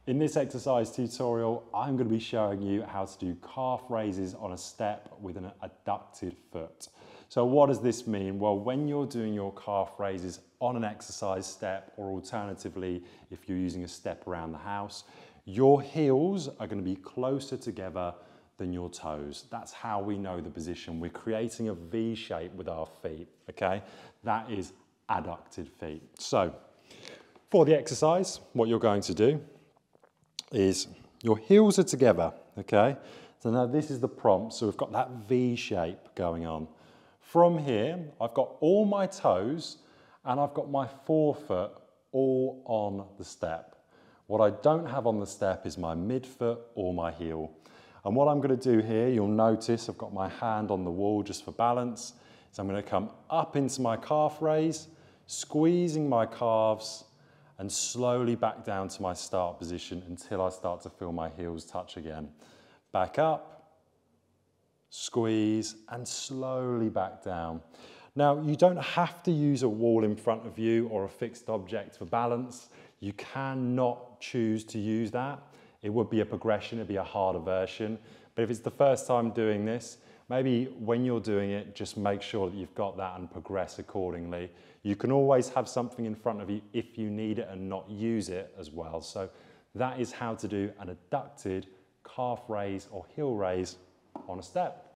In this exercise tutorial, I'm going to be showing you how to do calf raises on a step with an adducted foot. So what does this mean? Well, when you're doing your calf raises on an exercise step, or alternatively, if you're using a step around the house, your heels are going to be closer together than your toes. That's how we know the position. We're creating a V shape with our feet, okay? That is adducted feet. So for the exercise, what you're going to do is your heels are together, okay? So now this is the prompt, so we've got that V shape going on. From here, I've got all my toes and I've got my forefoot all on the step. What I don't have on the step is my midfoot or my heel. And what I'm going to do here, you'll notice I've got my hand on the wall just for balance. So I'm going to come up into my calf raise, squeezing my calves, and slowly back down to my start position until I start to feel my heels touch again. Back up, squeeze, and slowly back down. Now, you don't have to use a wall in front of you or a fixed object for balance. You cannot choose to use that. It would be a progression, it'd be a harder version. But if it's the first time doing this, maybe when you're doing it, just make sure that you've got that and progress accordingly. You can always have something in front of you if you need it and not use it as well. So that is how to do an adducted calf raise or heel raise on a step.